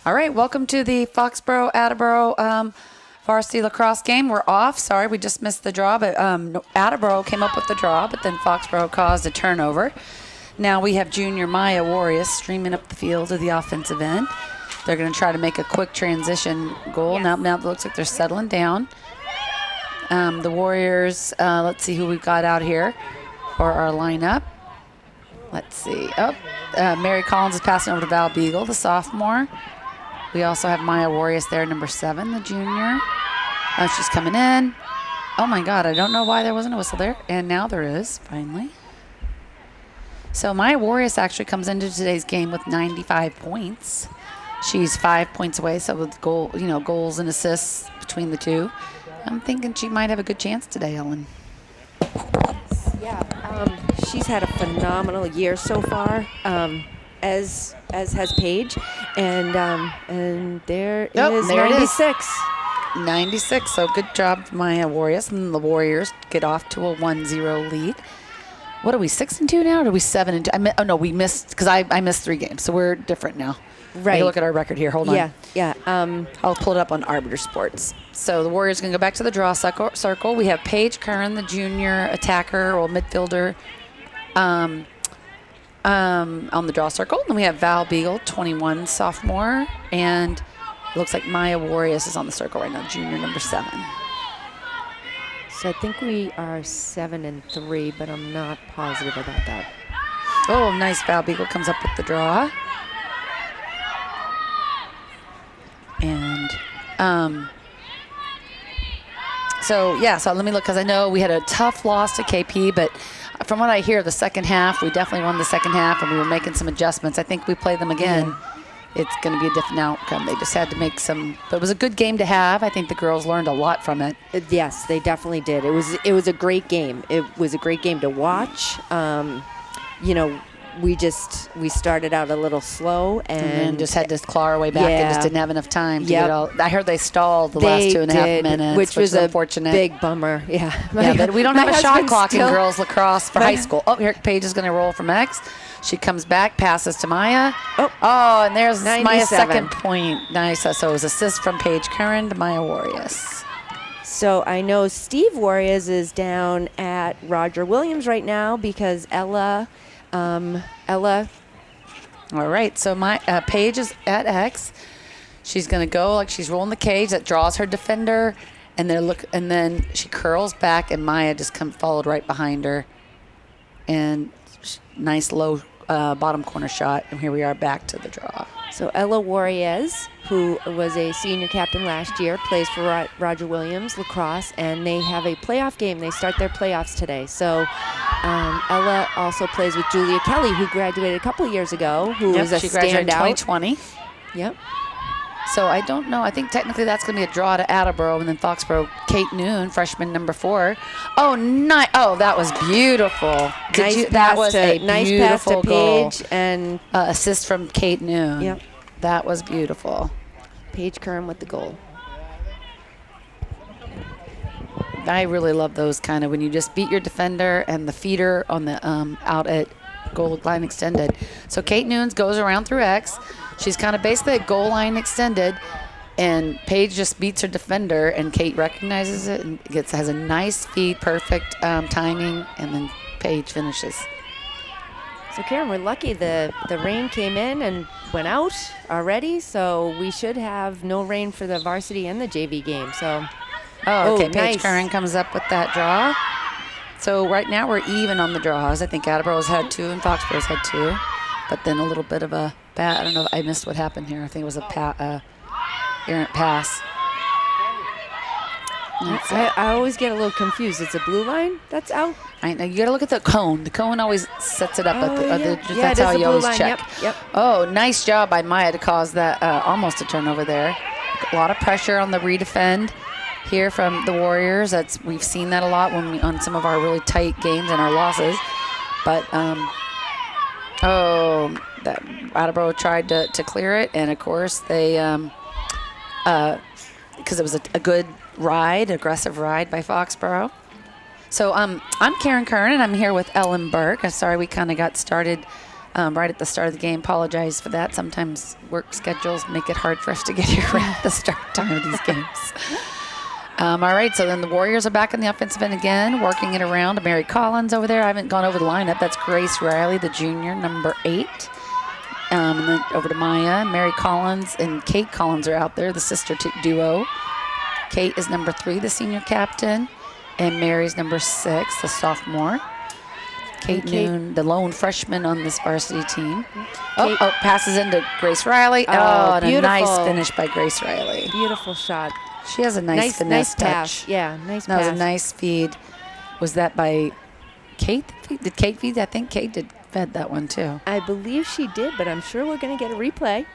All right, welcome to the Foxborough Attleboro Varsity Lacrosse game. We're off. Sorry, we just missed the draw, but Attleboro came up with the draw, but then Foxborough caused a turnover. Now we have junior Maya Warriors streaming up the field to the offensive end. They're going to try to make a quick transition goal. Yes. Now it looks like they're settling down. The Warriors, let's see who we've got out here for our lineup. Let's see. Mary Collins is passing over to Val Beagle, the sophomore. We also have Maya Warriors there, number 7, the junior. She's coming in. Oh, my God. I don't know why there wasn't a whistle there. And now there is, finally. So Maya Warriors actually comes into today's game with 95 points. She's 5 points away, so with goals and assists between the two. I'm thinking she might have a good chance today, Ellen. Yeah, she's had a phenomenal year so far, as has Paige, and there is 96. 96, so good job, Maya Warriors, and the Warriors get off to a 1-0 lead. What are we, 6-2 now, or are we 7-2? We missed, because I missed 3 games, so we're different now. Right. Look at our record here. Hold on. Yeah. I'll pull it up on Arbiter Sports. So the Warriors going to go back to the draw circle. We have Paige Curran, the junior attacker or midfielder, on the draw circle. Then we have Val Beagle, 21, sophomore. And it looks like Maya Warriors is on the circle right now, junior, number 7. So I think we are 7-3, but I'm not positive about that. Oh, nice. Val Beagle comes up with the draw. And so let me look, because I know we had a tough loss to KP, but from what I hear, the second half, we definitely won the second half, and we were making some adjustments. I think we play them again. Yeah. It's going to be a different outcome. They just had to make some, but it was a good game to have. I think the girls learned a lot from it. Yes, they definitely did. It was a great game. It was a great game to watch. We started out a little slow and just had to claw our way back and just didn't have enough time to get all. I heard they stalled the last 2.5 minutes, which was unfortunate. Big bummer. Yeah, but we don't have a shot clock in girls lacrosse for high school. Oh, here Paige is going to roll from X. She comes back, passes to Maya. Oh, and there's 97. Maya's second point. Nice. So it was assist from Paige Curran to Maya Warriors. So I know Steve Warriors is down at Roger Williams right now because Ella. All right, so my Paige is at X. She's going to go like she's rolling the cage. That draws her defender, and then she curls back, and Maya just followed right behind her. And nice low bottom corner shot, and here we are back to the draw. So Ella Warriors, who was a senior captain last year, plays for Roger Williams Lacrosse, and they have a playoff game. They start their playoffs today. So Ella also plays with Julia Kelly, who graduated a couple years ago, who was a she graduated in standout. 2020. Yep. So I don't know. I think technically that's going to be a draw to Attleboro, and then Foxborough, Kate Noon, freshman number 4. Oh, nice! Oh, that was beautiful. That was a nice pass to Paige and assist from Kate Noon. Yep. That was beautiful. Paige Curran with the goal. I really love those kind of when you just beat your defender and the feeder on the out at goal line extended. So Kate Noons goes around through X. She's kind of basically at goal line extended, and Paige just beats her defender, and Kate recognizes it and has a nice feed, perfect timing, and then Paige finishes. So Karen, we're lucky the rain came in and went out already, so we should have no rain for the varsity and the JV game. So, okay, Paige nice. Curran comes up with that draw. So right now we're even on the draws. I think Attleboro's had 2 and Foxborough's had 2, but then a little bit of a I don't know. I missed what happened here. I think it was a errant pass. I always get a little confused. It's a blue line that's out. I know. You got to look at the cone. The cone always sets it up. That's how you always check. Yep. Oh, nice job by Maya to cause that almost a turnover there. A lot of pressure on the redefend here from the Warriors. We've seen that a lot on some of our really tight games and our losses. But that Attleboro tried to clear it, and of course they because it was a good aggressive ride by Foxborough. So I'm Karen Kern, and I'm here with Ellen Burke. I'm sorry we kind of got started right at the start of the game. Apologize for that. Sometimes work schedules make it hard for us to get here right at the start time of these games. All right, so then the Warriors are back in the offensive end again, working it around. Mary Collins over there. I haven't gone over the lineup. That's Grace Riley, the junior, number 8. And then over to Maya. Mary Collins and Kate Collins are out there, the sister duo. Kate is number 3, the senior captain, and Mary's number 6, the sophomore. Kate Noon, the lone freshman on this varsity team. Passes into Grace Riley. And a nice finish by Grace Riley. Beautiful shot. She has a nice finesse touch. Pass. Yeah, nice pass. That was a nice feed. Was that by Kate? Did Kate feed? I think Kate fed that one too. I believe she did, but I'm sure we're going to get a replay.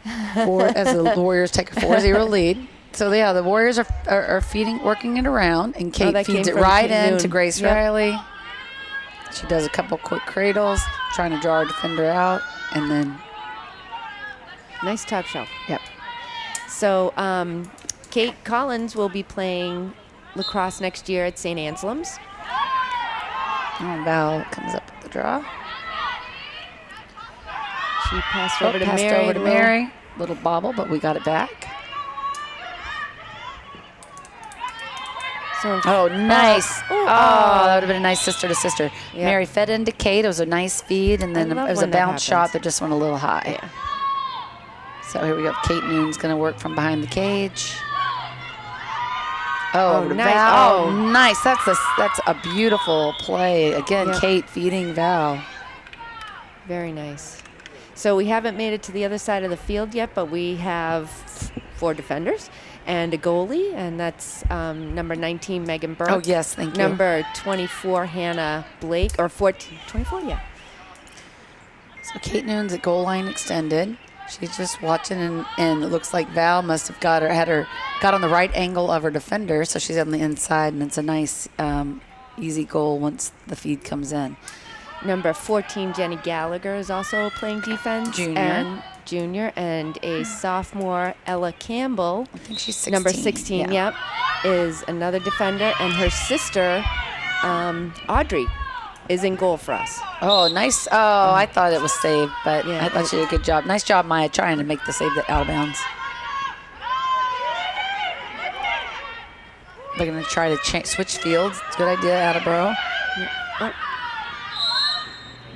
As the Warriors take a 4-0 lead. So yeah, the Warriors are feeding, working it around, and Kate feeds it right into Grace Riley. She does a couple quick cradles, trying to draw her defender out, and then nice top shelf. Yep. So Kate Collins will be playing lacrosse next year at St. Anselm's. Val comes up with the draw. She passed over to Mary. Little bobble, but we got it back. So nice. That would have been a nice sister to sister. Yep. Mary fed into Kate. It was a nice feed, and then it was a bounce shot that just went a little high. Yeah. So here we go. Kate Noon's going to work from behind the cage. Nice. Val. Nice. That's a beautiful play. Again, Yep. Kate feeding Val. Very nice. So we haven't made it to the other side of the field yet, but we have 4 defenders and a goalie, and that's number 19, Megan Burke. Oh, yes, thank you. Number 24, Hannah Blake, or 24, yeah. So Kate Noon's at goal line extended. She's just watching, and it looks like Val must have got on the right angle of her defender, so she's on the inside, and it's a nice, easy goal once the feed comes in. Number 14, Jenny Gallagher, is also playing defense. Junior, and a sophomore, Ella Campbell. I think she's 16. Number 16, yep, is another defender, and her sister, Audrey, is in goal for us. Oh, nice. Oh, I thought it was saved, but Yeah. I thought she did a good job. Nice job, Maya, trying to make the save out of bounds. They're going to try to switch fields. It's a good idea, Attleboro.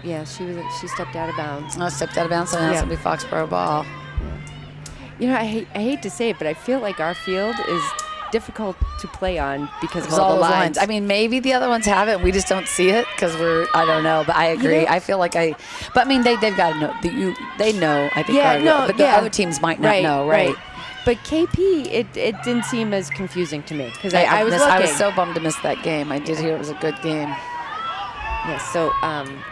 Yeah, she stepped out of bounds. Oh, stepped out of bounds, so now it's going to be Foxborough ball. You know, I hate to say it, but I feel like our field is difficult to play on because of There's all the those lines. I mean, maybe the other ones have it. We just don't see it because I don't know. But I agree. You know, I feel like but I mean, they've got to know. They know, I think. But the other teams might not know, right? But KP, it didn't seem as confusing to me because I was looking. I was so bummed to miss that game. I did hear it was a good game. Yes, so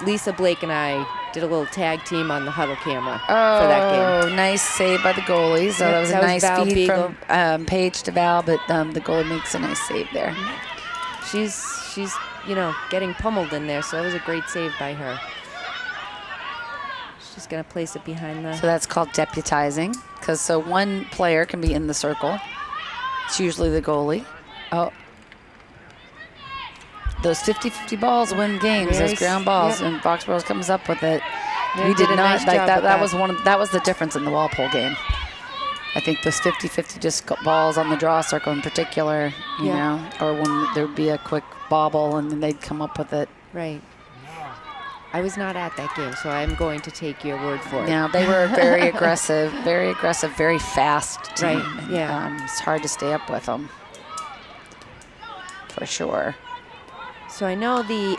Lisa Blake and I did a little tag team on the huddle camera for that game. Oh, nice save by the goalie. So that was a nice Val feed Beagle. from Paige to Val, but the goalie makes a nice save there. She's getting pummeled in there, so that was a great save by her. She's going to place it behind the... So that's called deputizing, because one player can be in the circle. It's usually the goalie. Oh. Those 50-50 balls win games, those ground balls, and Foxborough comes up with it. They We did a not nice like job that. with That was the difference in the Walpole game. I think those 50-50 just balls on the draw circle in particular, you know, or when there'd be a quick bobble and then they'd come up with it. Right. I was not at that game, so I'm going to take your word for it. Yeah, they were very aggressive, very fast team. Right, yeah. And, it's hard to stay up with them, for sure. So I know the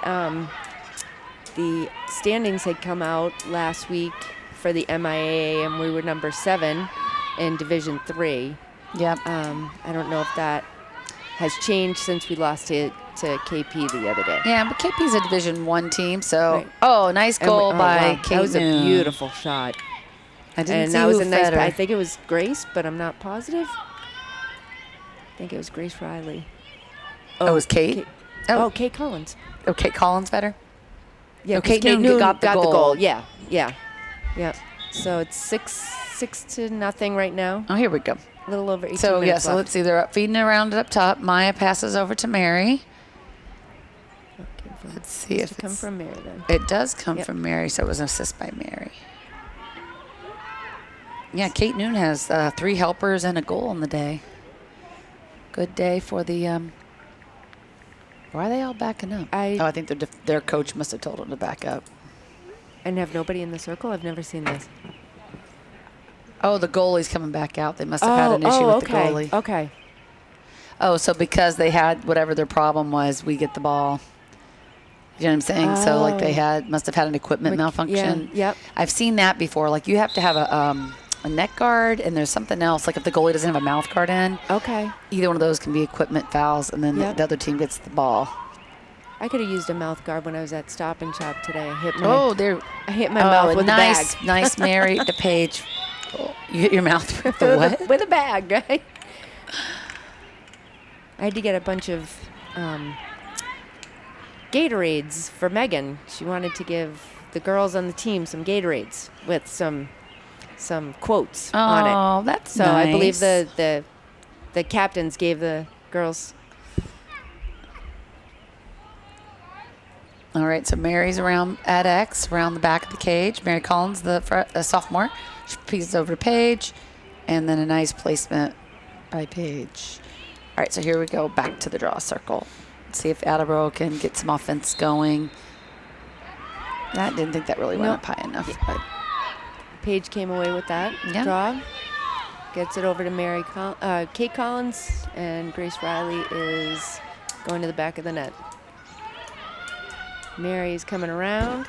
standings had come out last week for the MIAA, and we were number 7 in Division 3. Yep. I don't know if that has changed since we lost to KP the other day. Yeah, but KP's a Division 1 team, so Right. Nice goal by Kate. That was Noon. a beautiful shot. I didn't see that was who a nice. fed her. I think it was Grace, but I'm not positive. I think it was Grace Riley. Oh, it was Kate? Kate Collins. Oh, Kate Collins fed her? Yeah, Kate Kate Noon got the goal. Yeah. So it's 6-0 right now. Oh, here we go. A little over 18 So, minutes so left. let's see. They're feeding around it up top. Maya passes over to Mary. Let's see if it come from Mary then. It does come Yep. from Mary, so it was an assist by Mary. Yeah, Kate Noon has 3 helpers and a goal on the day. Good day for the. Why are they all backing up? I think their coach must have told them to back up. And have nobody in the circle? I've never seen this. Oh, the goalie's coming back out. They must have had an issue with the goalie. Okay. Oh, so because they had whatever their problem was, we get the ball. You know what I'm saying? So like they must have had an equipment malfunction. Yeah, yep. I've seen that before. Like you have to have a neck guard, and there's something else. Like if the goalie doesn't have a mouth guard in, Okay. either one of those can be equipment fouls, and then Yep. the other team gets the ball. I could have used a mouth guard when I was at Stop and Shop today. I hit my Oh, mouth with nice, a bag. nice, Mary DePage. Oh, you hit your mouth with the what? With a bag, right? I had to get a bunch of Gatorades for Megan. She wanted to give the girls on the team some Gatorades with some quotes on it. Oh, that's So nice. I believe the captains gave the girls. All right, so Mary's around at X, around the back of the cage. Mary Collins, the sophomore, she pieces over to Paige, and then a nice placement by Paige. All right, so here we go, back to the draw circle. Let's see if Attleboro can get some offense going. I didn't think that really went up high enough. But Paige came away with that draw. Gets it over to Kate Collins, and Grace Riley is going to the back of the net. Mary's coming around.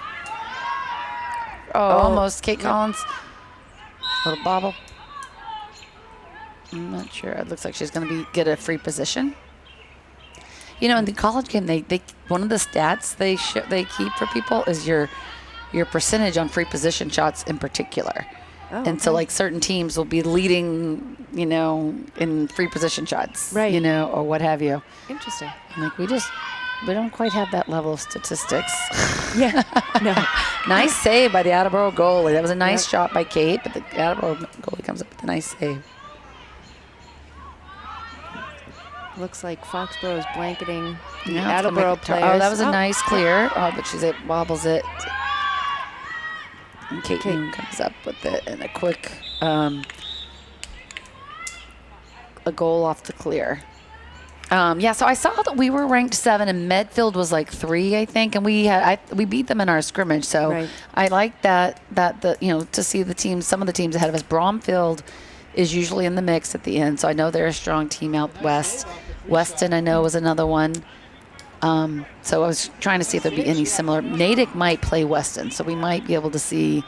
Oh, almost. Kate Collins. Little bobble. I'm not sure. It looks like she's going to get a free position. You know, in the college game, they one of the stats they keep for people is your percentage on free position shots in particular. Oh, and so, like, certain teams will be leading, you know, in free position shots, right? You know, or what have you. Interesting. I'm like, we don't quite have that level of statistics. Yeah. No. Nice save by the Attleboro goalie. That was a nice shot by Kate, but the Attleboro goalie comes up with a nice save. Looks like Foxborough is blanketing the Yeah, Attleboro players. Oh, that was a nice clear. Oh, but it wobbles it. And Kate Noon comes up with it, and a quick a goal off the clear. Yeah, so I saw that we were ranked 7, and Medfield was like 3, I think, and we beat them in our scrimmage. So I like that to see the teams, some of the teams ahead of us. Bromfield is usually in the mix at the end, so I know they're a strong team out west. Weston, I know, was another one. So I was trying to see if there'd be any similar. Natick might play Weston, so we might be able to see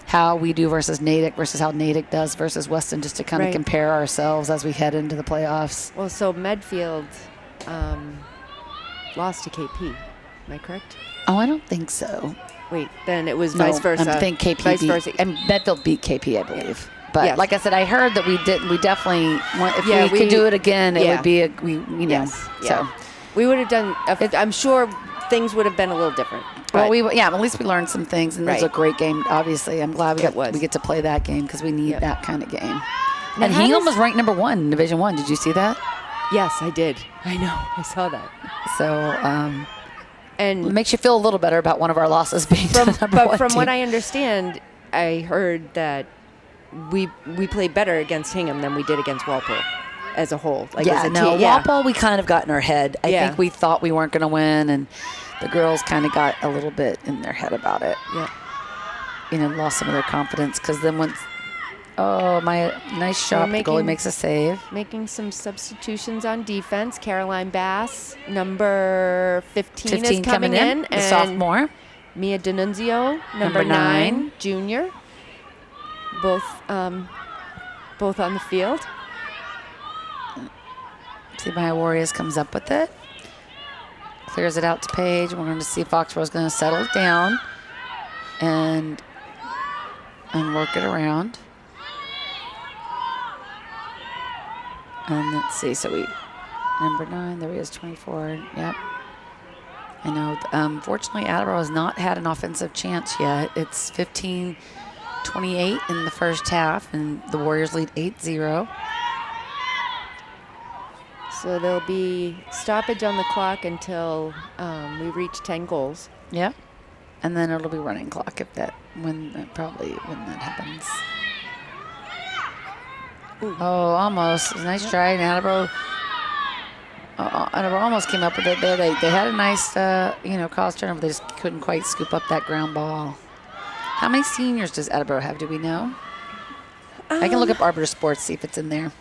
how we do versus Natick versus how Natick does versus Weston, just to kind of compare ourselves as we head into the playoffs. Well, so Medfield lost to KP. Am I correct? Oh, I don't think so. Wait, then it was vice versa. I think KP vice versa. And Medfield beat KP, I believe. But like I said, I heard that we definitely want, if we could do it again, it would be so we would have done. I'm sure things would have been a little different. Well, at least we learned some things, and it was a great game. Obviously, I'm glad we get to play that game because we need that kind of game. Now, and Hingham was ranked number 1 in Division 1. Did you see that? Yes, I did. I know. I saw that. So, and it makes you feel a little better about one of our losses being number 1 But from team. what I understand, I heard that we played better against Hingham than we did against Walpole as a whole. Like as a team. Walpole, we kind of got in our head. I think we thought we weren't going to win, and the girls kind of got a little bit in their head about it. Yeah. You know, lost some of their confidence because then once, my nice shot, the goalie makes a save. Making some substitutions on defense. Caroline Bass, number 15 is coming in. The sophomore. Mia D'Annunzio, number 9, junior. Both on the field. See, Maya Warriors comes up with it. Clears it out to Paige. We're going to see if Foxborough's going to settle it down and work it around. And let's see. So number 9, there he is, 24. Yep. I know. Fortunately, Attleboro has not had an offensive chance yet. It's 15-28 in the first half, and the Warriors lead 8-0. So there'll be stoppage on the clock until we reach 10 goals. Yeah. And then it'll be running clock when that happens. Ooh. Oh, almost. Nice try. And Attleboro almost came up with it there. They had a nice, cause turnover. They just couldn't quite scoop up that ground ball. How many seniors does Attleboro have? Do we know? I can look up Arbiter Sports, see if it's in there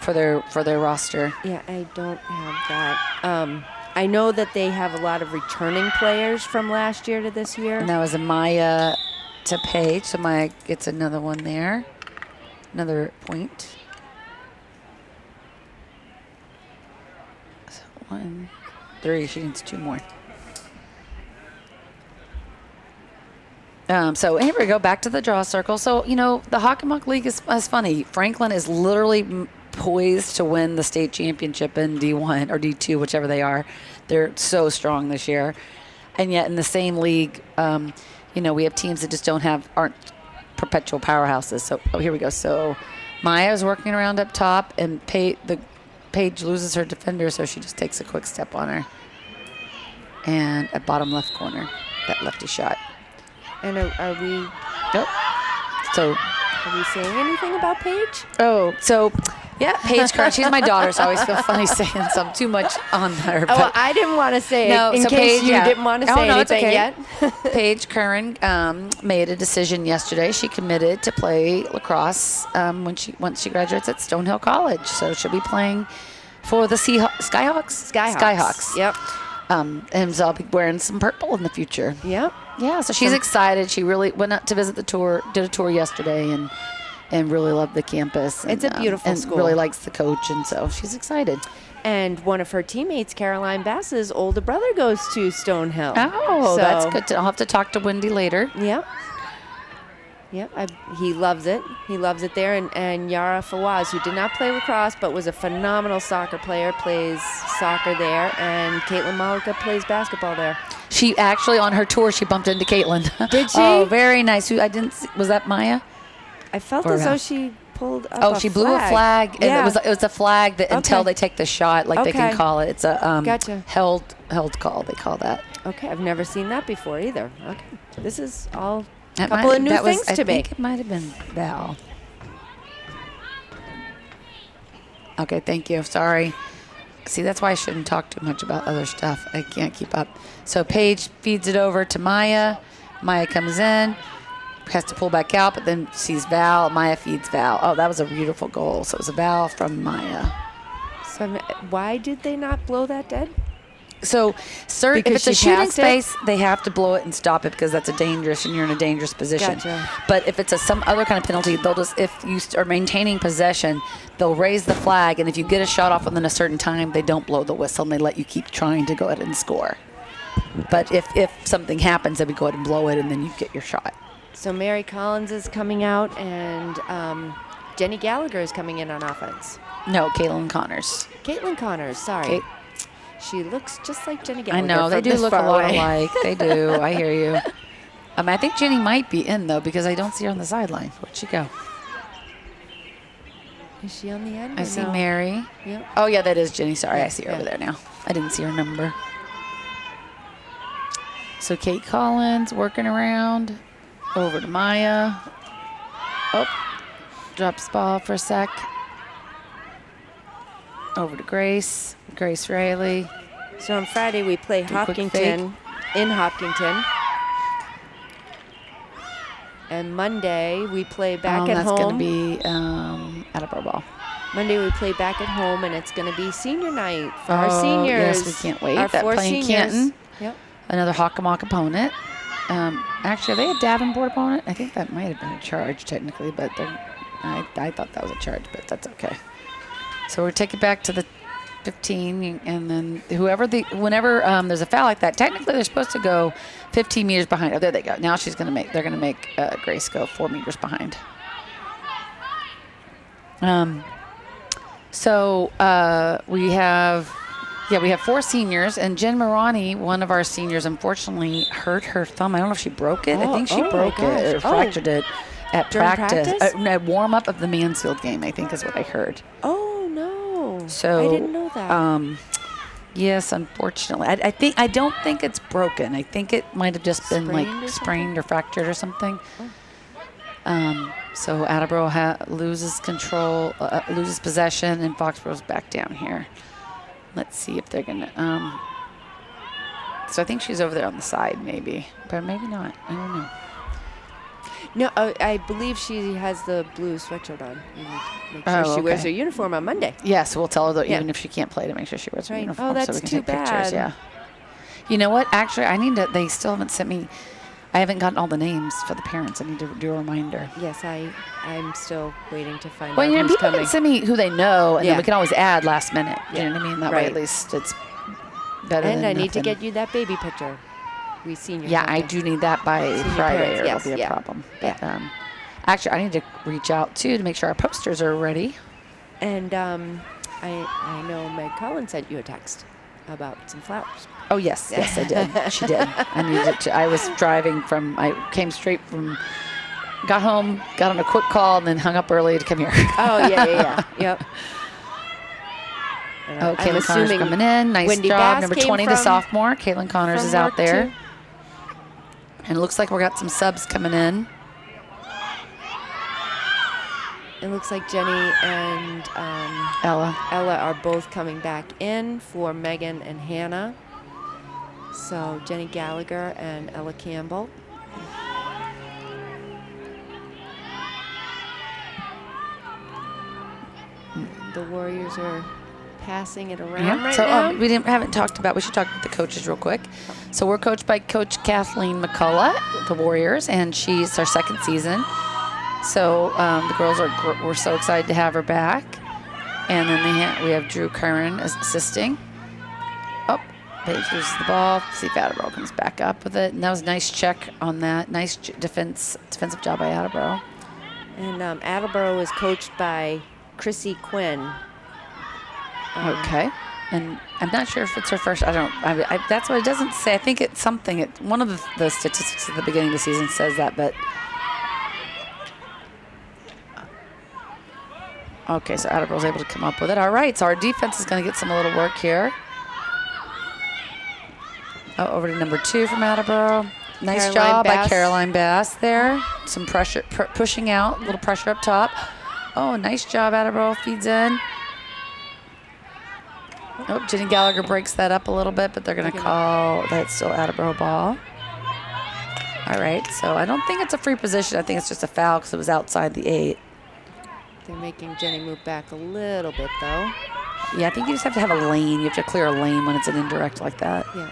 for their roster. Yeah, I don't have that. I know that they have a lot of returning players from last year to this year. And that was a Maya to Paige. So Maya gets another one there. Another point. So 1, 3. She needs 2 more. So here we go, back to the draw circle. So, the Hockomock League is funny. Franklin is literally poised to win the state championship in D1 or D2, whichever they are. They're so strong this year. And yet in the same league, we have teams that just aren't perpetual powerhouses. So, here we go. So Maya's working around up top, and Paige loses her defender, so she just takes a quick step on her. And at bottom left corner, that lefty shot. And are we? Nope. So. Are we saying anything about Paige? Oh, so yeah, Paige Kern. She's my daughter, so I always feel funny saying too much on her. But I didn't want to say it in case Paige, you didn't want to say anything yet. Paige Curran made a decision yesterday. She committed to play lacrosse once she graduates at Stonehill College. So she'll be playing for the Skyhawks. Skyhawks. Yep. And so I'll be wearing some purple in the future. Yep. Yeah, so she's excited. She really went out to visit the tour, did a tour yesterday, and really loved the campus. And, it's a beautiful and school. Really likes the coach, and so she's excited. And one of her teammates, Caroline Bass's older brother, goes to Stonehill. Oh, that's good. I'll have to talk to Wendy later. Yep. Yep, he loves it. He loves it there. And Yara Fawaz, who did not play lacrosse but was a phenomenal soccer player, plays soccer there. And Caitlin Malika plays basketball there. She actually, on her tour, she bumped into Caitlin. Did she? Oh, very nice. I didn't see, was that Maya? I felt as though she pulled up she blew a flag. And yeah. it was a flag that until they take the shot, they can call it. It's a gotcha. held call, they call that. Okay, I've never seen that before either. Okay, this is all a couple of new things to me. I think it might have been Val. Okay, thank you. Sorry. See, that's why I shouldn't talk too much about other stuff. I can't keep up. So Paige feeds it over to Maya. Maya comes in, has to pull back out, but then sees Val. Maya feeds Val. Oh, that was a beautiful goal. So it was a Val from Maya. So why did they not blow that dead? So, if it's a shooting space, they have to blow it and stop it because that's and you're in a dangerous position. Gotcha. But if it's some other kind of penalty, if you are maintaining possession, they'll raise the flag, and if you get a shot off within a certain time, they don't blow the whistle and they let you keep trying to go ahead and score. But if something happens, they would go ahead and blow it, and then you get your shot. So Mary Collins is coming out, and Jenny Gallagher is coming in on offense. No, Caitlin Connors. Caitlin Connors, sorry. She looks just like Jenny Gallagher. I know, they do look a lot alike. They do. I hear you. I think Jenny might be in, though, because I don't see her on the sideline. Where'd she go? Is she on the end? I see Mary. Yep. Oh, yeah, that is Jenny. Sorry, I see her over there now. I didn't see her number. So Kate Collins working around. Over to Maya. Oh, drops ball for a sec. Over to Grace. Grace Rayleigh. So on Friday we play Hopkinton in Hopkinton. And Monday we play back at home. That's going to be Attleboro ball. Monday we play back at home, and it's going to be senior night for our seniors. Yes, we can't wait. Our that 4 playing seniors. Canton. Yep. Another Hockomock opponent. Actually, are they a Davenport opponent? I think that might have been a charge technically, but I thought that was a charge, but that's okay. So we'll take it back to the 15, and then whenever there's a foul like that, technically they're supposed to go 15 meters behind. Oh, there they go. Now they're going to make Grace go 4 meters behind. So we have 4 seniors, and Jen Marani, one of our seniors, unfortunately hurt her thumb. I don't know if she broke it. I think she broke it or fractured it at During practice? practice? At warm-up of the Mansfield game, I think is what I heard. Oh, no. So I didn't know that. Yes, unfortunately. I don't think it's broken. I think it might have just been like sprained or fractured or something. So Attleboro loses control, loses possession, and Foxborough's back down here. Let's see if they're gonna. So I think she's over there on the side, maybe, but maybe not. I don't know. No, I believe she has the blue sweatshirt on. You need to make sure she wears her uniform on Monday. Yes, we'll tell her that even if she can't play, to make sure she wears her uniform. Oh, that's so we can too take pictures. bad. Yeah. You know what? Actually, I need to. They still haven't sent me. I haven't gotten all the names for the parents. I need to do a reminder. Yes, I'm still waiting to find out Well, who's people coming. can send me who they know, and then we can always add last minute. You know what I mean? That way, at least it's better than And I need to nothing. get you that baby picture. We senior. Yeah, I do need that by Friday, or parents, it'll be a problem. But, actually, I need to reach out too to make sure our posters are ready. And I know Meg Collins sent you a text about some flowers. Oh yes, I did. She did. I needed to. I was driving from. I came straight from. Got home, got on a quick call, and then hung up early to come here. Oh yeah. Yep. Oh, Caitlin Connors coming in. Nice Wendy job. Bass Number came 20, the sophomore. Caitlin Connors is out there. And it looks like we got some subs coming in. It looks like Jenny and Ella are both coming back in for Megan and Hannah. So Jenny Gallagher and Ella Campbell. The Warriors are passing it around right now. We haven't talked about. We should talk about the coaches real quick. So we're coached by Coach Kathleen McCullough, the Warriors, and she's our second season. So the girls we're so excited to have her back. And then we have Drew Curran assisting. Oh, Paige loses the ball. See if Attleboro comes back up with it. And that was a nice check on that. Nice defensive job by Attleboro. And Attleboro is coached by Chrissy Quinn. Okay. And I'm not sure if it's her first. That's what it doesn't say. I think it's something. One of the statistics at the beginning of the season says that, but. Okay, so Attleboro's able to come up with it. All right, so our defense is going to get a little work here. Oh, over to number 2 from Attleboro. Nice job by Caroline Bass there. Some pressure, pushing out, a little pressure up top. Oh, nice job, Attleboro feeds in. Oh, Jenny Gallagher breaks that up a little bit, but they're going to call that still Attleboro ball. All right, so I don't think it's a free position. I think it's just a foul because it was outside the 8. They're making Jenny move back a little bit, though. Yeah, I think you just have to have a lane. You have to clear a lane when it's an indirect like that. Yeah.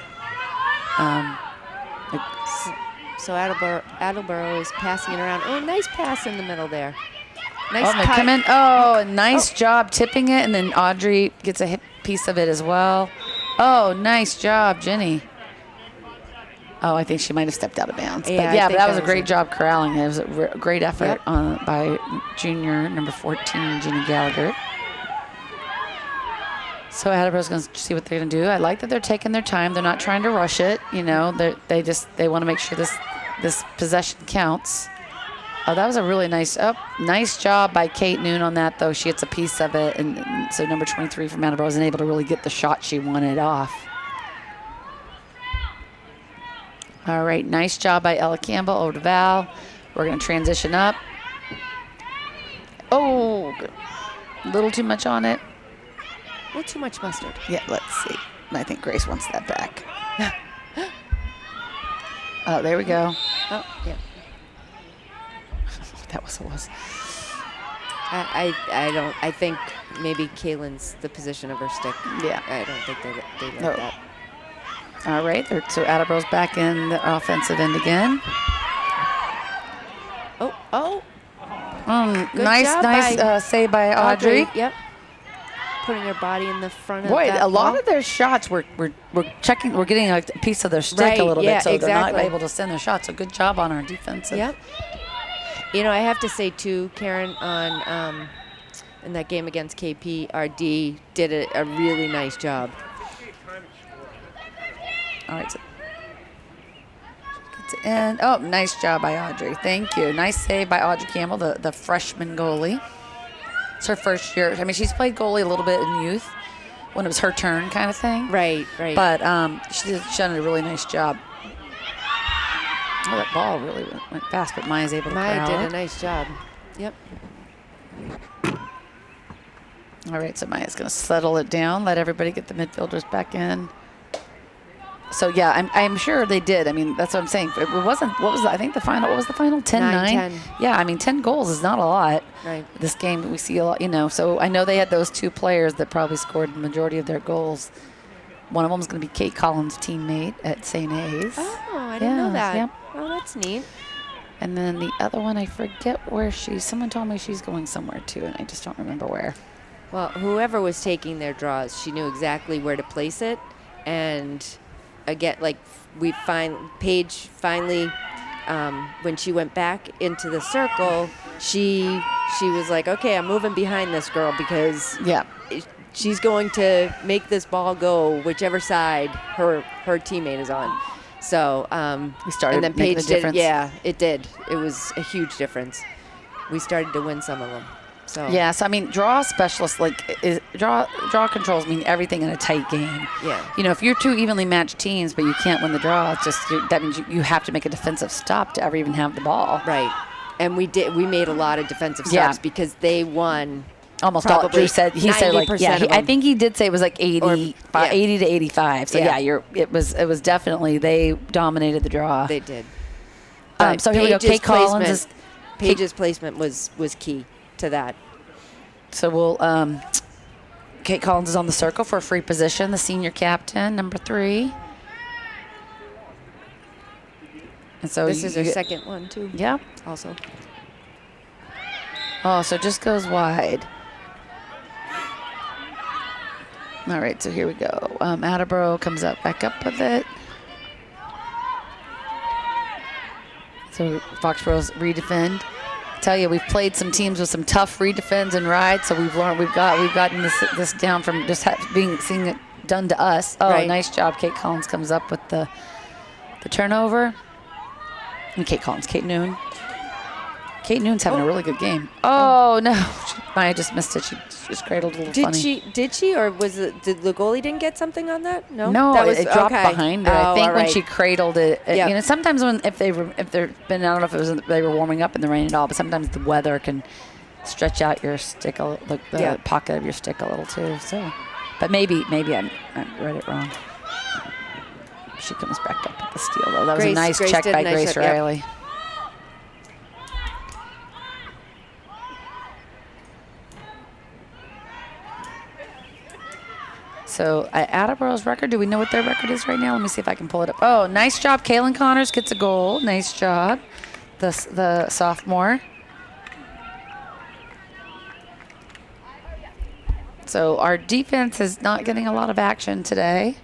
So Attleboro is passing it around. Oh, nice pass in the middle there. Nice cut. Come in. Oh, nice job tipping it, and then Audrey gets a piece of it as well. Oh, nice job, Jenny. Oh, I think she might have stepped out of bounds. Yeah, but that was a great job corralling. It was a great effort by junior number 14, Jenny Gallagher. So Attleboro's going to see what they're going to do. I like that they're taking their time. They're not trying to rush it. You know, they want to make sure this possession counts. Oh, that was a really nice job by Kate Noon on that, though. She gets a piece of it, and so number 23 from Attleboro wasn't able to really get the shot she wanted off. All right, nice job by Ella Campbell over to Val. We're going to transition up. Oh, a little too much on it. A little too much mustard. Yeah, let's see. I think Grace wants that back. Oh, there we go. Oh, yeah. That was. I think maybe Kaylin's the position of her stick. Yeah. I don't think they like that. All right, so Attleboro's back in the offensive end again. Nice save by Audrey. Yep. Putting her body in the front of Boy, that a lot ball. of their shots we're checking. We're getting a piece of their stick a little bit, so they're not able to send their shots. So good job on our defensive. Yep. You know, I have to say too, Karen, on in that game against KP, our D did a really nice job. All right. So gets it in. Oh, nice job by Audrey. Thank you. Nice save by Audrey Campbell, the freshman goalie. It's her first year. I mean, she's played goalie a little bit in youth when it was her turn kind of thing. Right. But she's done a really nice job. Oh, that ball really went fast, but Maya's able to corral Maya did it. a nice job. Yep. All right, so Maya's going to settle it down, let everybody get the midfielders back in. So, yeah, I'm sure they did. I mean, that's what I'm saying. It wasn't, what was the final? 10-9? 9-10. Yeah, I mean, 10 goals is not a lot. Right. This game, we see a lot, So I know they had those 2 players that probably scored the majority of their goals. One of them is going to be Kate Collins' teammate at St. A's. Oh, I didn't know that. Yep. Oh, that's neat. And then the other one, I forget where someone told me she's going somewhere too, and I just don't remember where. Well, whoever was taking their draws, she knew exactly where to place it. And again, like Paige finally, when she went back into the circle, she was like, okay, I'm moving behind this girl because she's going to make this ball go whichever side her teammate is on. So we started and then making Paige the difference. It did. It was a huge difference. We started to win some of them. So yeah, so I mean, draw specialists draw controls mean everything in a tight game. Yeah. If you're 2 evenly matched teams, but you can't win the draw, it's just that means you have to make a defensive stop to ever even have the ball. Right. And we made a lot of defensive stops because they won. Almost all. Drew said he said like I think he did say it was like 80 to 85. So it was definitely they dominated the draw. They did. So here we go. Kate Collins Paige's placement was key to that. So we'll Kate Collins is on the circle for a free position, the senior captain, number 3. And so this is her second one too. Yeah. Also. Oh, so it just goes wide. All right, so here we go. Attleboro comes back up with it. So Foxborough's redefend. Tell you, we've played some teams with some tough redefends and rides, so we've gotten this down from just seeing it done to us. Oh, right. Nice job. Kate Collins comes up with the turnover. And Kate Noon. Kate Noon's having a really good game. Oh, no. Maya just missed it. She just cradled a little funny. Did she, or did the goalie didn't get something on that? No? No, it dropped behind her. I think when she right. cradled it, sometimes if they've been, I don't know if it was they were warming up in the rain at all, but sometimes the weather can stretch out your stick, the pocket of your stick a little too. So, but maybe I read it wrong. She comes back up with the steal though. That was a nice check by Grace Riley. Yep. So Attleboro's record, do we know what their record is right now? Let me see if I can pull it up. Oh, nice job. Kaylin Connors gets a goal. Nice job. The sophomore. So our defense is not getting a lot of action today.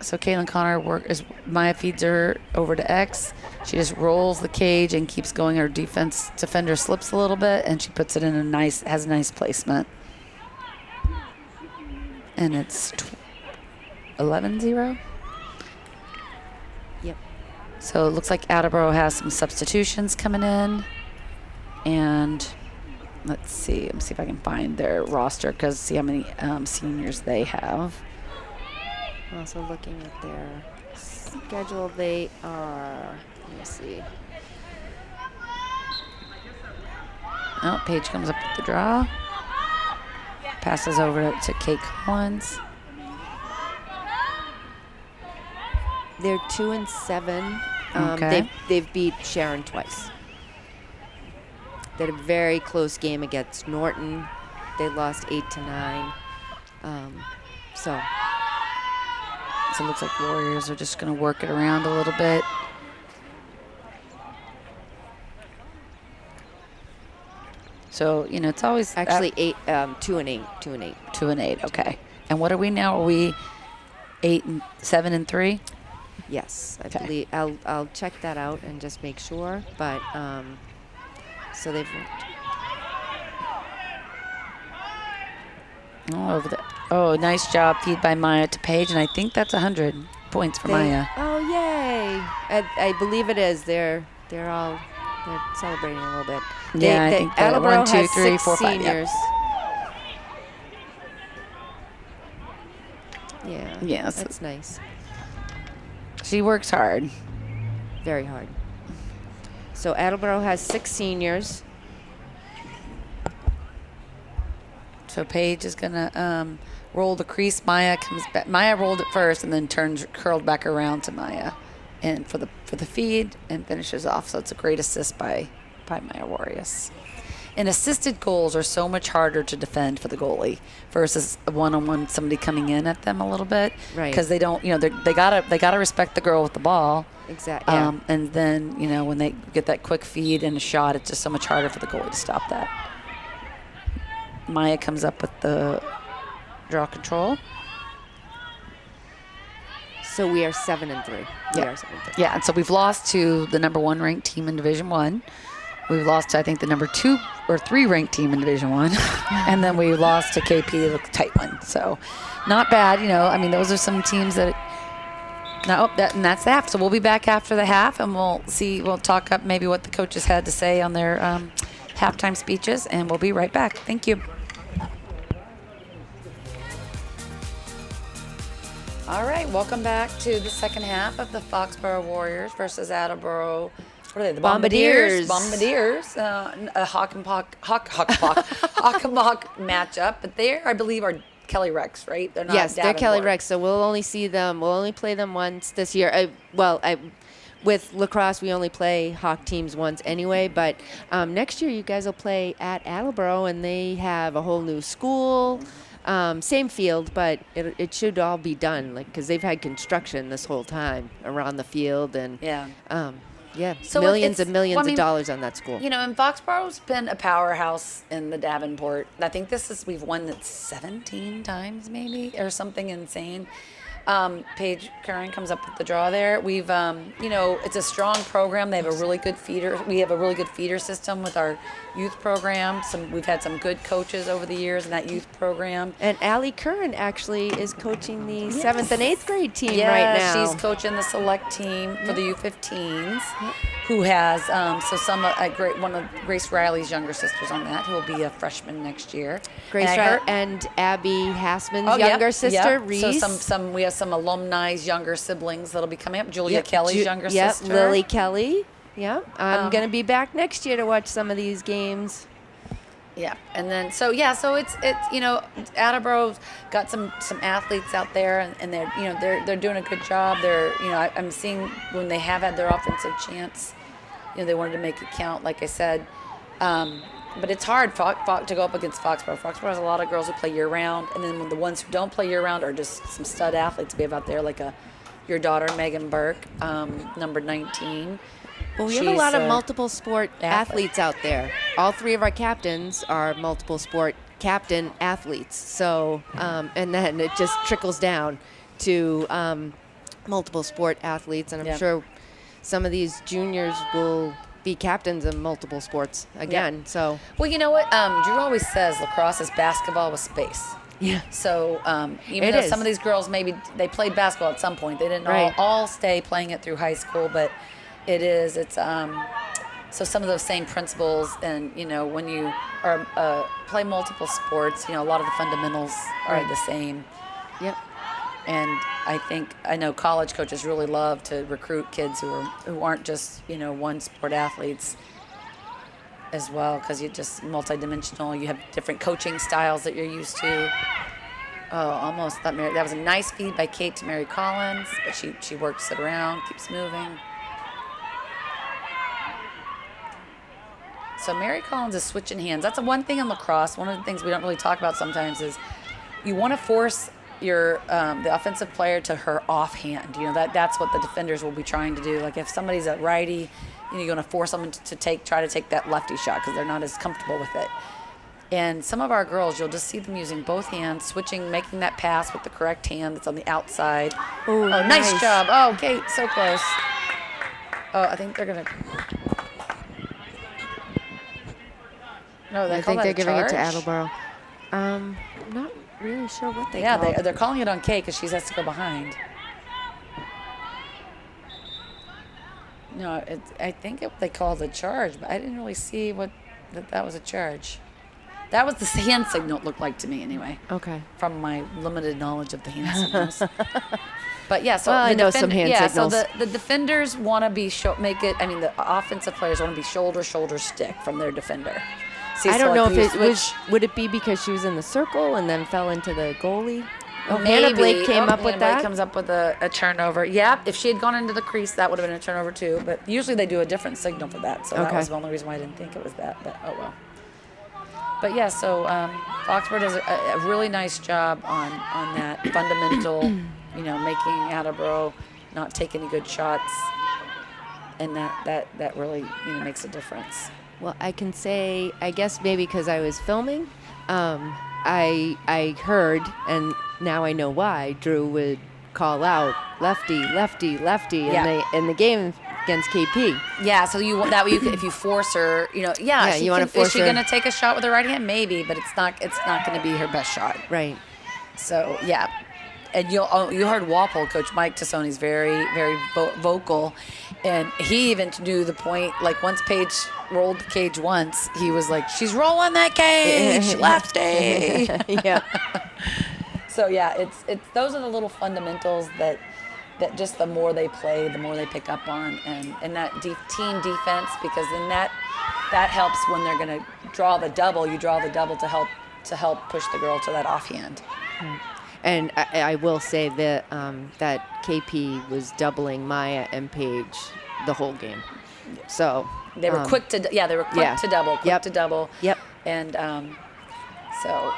So Kaylin Connor Maya feeds her over to X. She just rolls the cage and keeps going. Her defender slips a little bit, and she puts it in has a nice placement. And it's 11-0. Yep. So it looks like Attleboro has some substitutions coming in. And let's see if I can find their roster because see how many seniors they have. Also looking at their schedule, they are, let me see. Oh, Paige comes up with the draw. Passes over to Kate Collins. They're 2-7. Okay. They've beat Sharon twice. They had a very close game against Norton. They lost 8-9. So it looks like Warriors are just going to work it around a little bit. So, it's always actually 2-8. 2-8, okay. And what are we now? Are we 7-3? Yes, I Okay. believe. I'll check that out and just make sure. But so they've nice job feed by Maya to Paige, and I think that's 100 points for Maya. Oh, yay! I believe it is. They're all They're celebrating a little bit. Yeah, I think that Attleboro 1, 2, has 3, 6 4, 5, seniors. Yeah. Yes. That's nice. She works hard. Very hard. So Attleboro has 6 seniors. So Paige is gonna roll the crease. Maya comes back. Maya rolled it first and then curled back around to Maya, and for the feed and finishes off. So it's a great assist by Maya Warriors. And assisted goals are so much harder to defend for the goalie versus a one-on-one, somebody coming in at them a little bit, Right? Because they don't, they gotta respect the girl with the ball. Exactly. Yeah. And then when they get that quick feed and a shot, it's just so much harder for the goalie to stop that. Maya comes up with the draw control. So we are 7-3. Yeah, and so we've lost to the number 1 ranked team in Division 1. We've lost to, I think, the number 2 or 3 ranked team in Division 1. And then we lost to KP, the tight one. So not bad, those are some teams that and that's the half. So we'll be back after the half, and we'll talk up maybe what the coaches had to say on their halftime speeches, and we'll be right back. Thank you. All right, welcome back to the second half of the Foxborough Warriors versus Attleboro. What are they? The Bombardiers. Bombardiers. A Hawk and Pock matchup. But they, I believe, are Kelly Rex, right? They're not. Yes, they're Kelly Davenport. Rex. So we'll only see them. We'll only play them once this year. With lacrosse, we only play Hawk teams once anyway. But next year, you guys will play at Attleboro, and they have a whole new school. Same field, but it should all be done, because they've had construction this whole time around the field, and so millions and millions of dollars on that school. And Foxborough's been a powerhouse in the Davenport. I think we've won it 17 times maybe, or something insane. Paige Curran comes up with the draw there. We've, it's a strong program. They have a really good feeder. We have a really good feeder system with our youth program. We've had some good coaches over the years in that youth program. And Allie Curran actually is coaching the 7th and 8th grade team right now. She's coaching the select team for the U15s, who has one of Grace Riley's younger sisters on that, who will be a freshman next year. Grace Riley and Abby Hassman's younger sister, Reese. So we have some alumni's younger siblings that'll be coming up. Julia Kelly's younger sister. Lily Kelly. Yeah, I'm going to be back next year to watch some of these games. Yeah, and then so it's Attleboro's got some athletes out there, and they're doing a good job. I'm seeing when they have had their offensive chance, they wanted to make it count, like I said. But it's hard to go up against Foxborough. Foxborough has a lot of girls who play year round, and then when the ones who don't play year round are just some stud athletes we have out there, like your daughter Megan Burke, number 19. Well, we have a lot of multiple sport athletes out there. All 3 of our captains are multiple sport captain athletes. So, and then it just trickles down to multiple sport athletes. And I'm sure some of these juniors will be captains in multiple sports again. So, well, you know what? Drew always says lacrosse is basketball with space. Yeah. So even though some of these girls maybe they played basketball at some point, they didn't all stay playing it through high school, but it's so some of those same principles, and when you are play multiple sports, a lot of the fundamentals are the same. Yep. And I know college coaches really love to recruit kids who aren't just one sport athletes as well, because you're just multidimensional. You have different coaching styles that you're used to. Oh, almost thought that was a nice feed by Kate to Mary Collins, but she works it around, keeps moving. So Mary Collins is switching hands. That's one thing in lacrosse. One of the things we don't really talk about sometimes is you want to force your the offensive player to her offhand. That's what the defenders will be trying to do. Like if somebody's a righty, you're going to force them to try to take that lefty shot because they're not as comfortable with it. And some of our girls, you'll just see them using both hands, switching, making that pass with the correct hand that's on the outside. Ooh, oh, nice job. Oh, Kate, so close. Oh, I think they're going to... No, I think they're giving it to Attleboro. Not really sure what they call it. They're calling it on Kate because she has to go behind. No, I think they called it a charge, but I didn't really see that was a charge. That was the hand signal, it looked like to me anyway. Okay. From my limited knowledge of the hand signals. But yeah, so well, I know some hand signals. So the defenders want to be the offensive players want to be shoulder stick from their defender. See, I don't know if it was. Would it be because she was in the circle and then fell into the goalie? Oh, Hannah Blake came up with Hannah that. Blake comes up with a turnover. Yeah, if she had gone into the crease, that would have been a turnover too. But usually they do a different signal for that. So that was the only reason why I didn't think it was that. But oh well. But yeah, so Foxborough does a really nice job on that fundamental, making Attleboro not take any good shots, and that really makes a difference. Well, I can say, I guess maybe because I was filming, I heard, and now I know why, Drew would call out lefty in the game against KP. Yeah, so if you force her, you want to force her. Is she going to take a shot with her right hand? Maybe, but it's not going to be her best shot. Right. So yeah, and you heard Walpole, Coach Mike Tassoni's very very vocal, and he even knew the point. Like once Paige rolled the cage once, he was like, "She's rolling that cage, lefty." Yeah. So yeah, it's those are the little fundamentals that just the more they play, the more they pick up on, and that team defense, because then that helps when they're going to draw the double. You draw the double to help push the girl to that offhand. And I will say that that KP was doubling Maya and Paige the whole game. So they were quick to double. Yep. And so.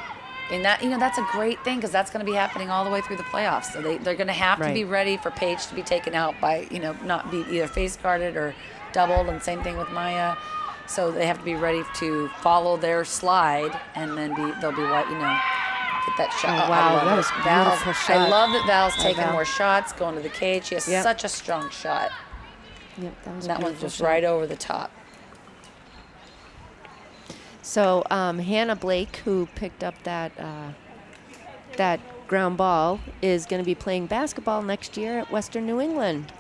And that's a great thing, because that's going to be happening all the way through the playoffs. So they're going to have to be ready for Paige to be taken out by, not be either face guarded or doubled, and same thing with Maya. So they have to be ready to follow their slide, and then they'll be get that shot. Oh, wow, that was a beautiful shot. I love that Val's taking more shots, going to the cage. She has such a strong shot. Yep, that one's just right over the top. So Hannah Blake, who picked up that ground ball, is going to be playing basketball next year at Western New England.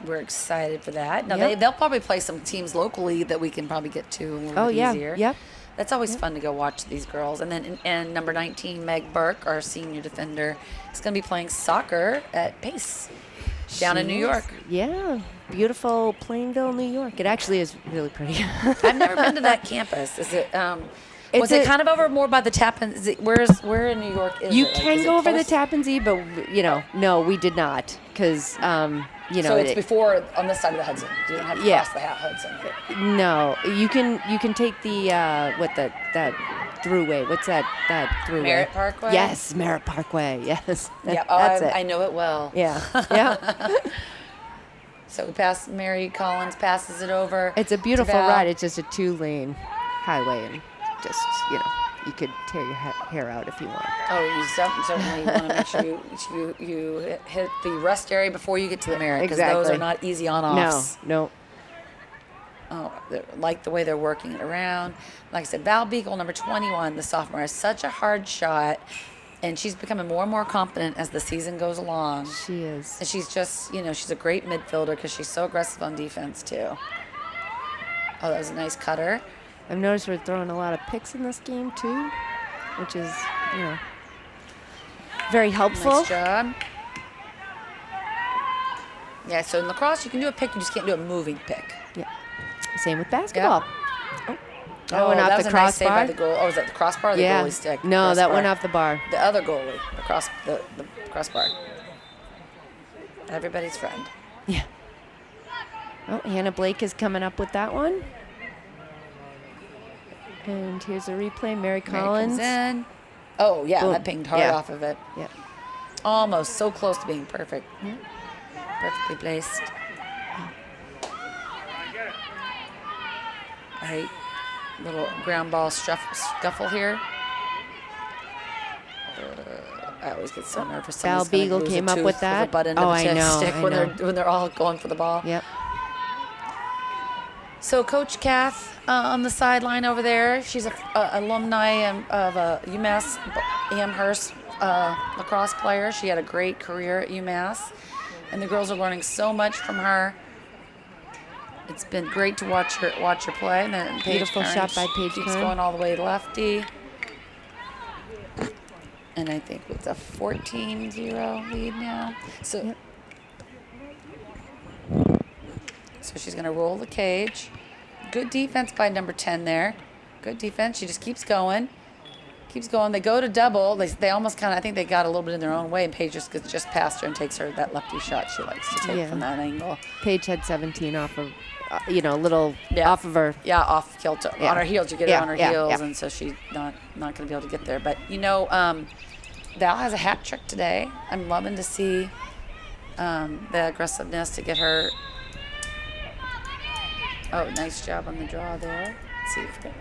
We're excited for that. Now they'll probably play some teams locally that we can probably get to a little bit easier. Yep. That's always fun to go watch these girls. And then and number 19, Meg Burke, our senior defender, is going to be playing soccer at Pace down in New York. Yeah. Beautiful Plainville, New York. It actually is really pretty. I've never been to that campus. Is it? Was it kind of over more by the Tappan? Where in New York is it? You can go over the Tappan Zee, but no, we did not, because So it's before on this side of the Hudson. You don't have to cross the Hudson. No, you can take the that throughway. What's that throughway? Merritt Parkway. Yes, Merritt Parkway. Yes. Yeah. That's it. I know it well. Yeah. Yeah. So we pass. Mary Collins passes it over. It's a beautiful ride. It's just a 2-lane highway, and just you could tear your hair out if you want. Oh, you certainly want to make sure you hit the rest area before you get to the Merritt, because those are not easy on-offs. No. Oh, like the way they're working it around. Like I said, Val Beagle, number 21, the sophomore, has such a hard shot, and she's becoming more and more confident as the season goes along. She is. And she's just, she's a great midfielder, because she's so aggressive on defense too. Oh, that was a nice cutter. I've noticed we're throwing a lot of picks in this game too, which is, very helpful. Nice job. Yeah, so in lacrosse, you can do a pick, you just can't do a moving pick. Yeah. Same with basketball. Yep. That went off that was the a nice save crossbar. by the goal. Oh, was that the crossbar or the goalie stick? No, crossbar. that went off the bar. The other goalie, the crossbar. Everybody's friend. Yeah. Oh, Hannah Blake is coming up with that one. And here's a replay. Mary Collins. Comes in. Oh, yeah, Boom. that pinged hard off of it. Yeah. Almost so close to being perfect. Yeah. Perfectly placed. All right. Little ground ball scuffle here. I always get so nervous. Val Beagle came up with that. I know. When they're all going for the ball. Yep. So Coach Kath on the sideline over there, she's a alumni of UMass Amherst lacrosse player. She had a great career at UMass, and the girls are learning so much from her. It's been great to watch her play. And then Paige Beautiful Kern shot by Paige keeps Kern. going all the way lefty. And I think it's a 14-0 lead now. So, Yep. so she's going to roll the cage. Good defense by number 10 there. Good defense. She just keeps going. Keeps going. They go to double. They almost kind of, I think they got a little bit in their own way, and Paige just gets just past her and takes her that lefty shot she likes to take from that angle. Paige had 17 off of, a little Yeah. off of her. Yeah, off kilter. Yeah. On her heels. You get her on her heels, and so she's not going to be able to get there. But, Val has a hat trick today. I'm loving to see the aggressiveness to get her. Oh, nice job on the draw there. Let's see if we can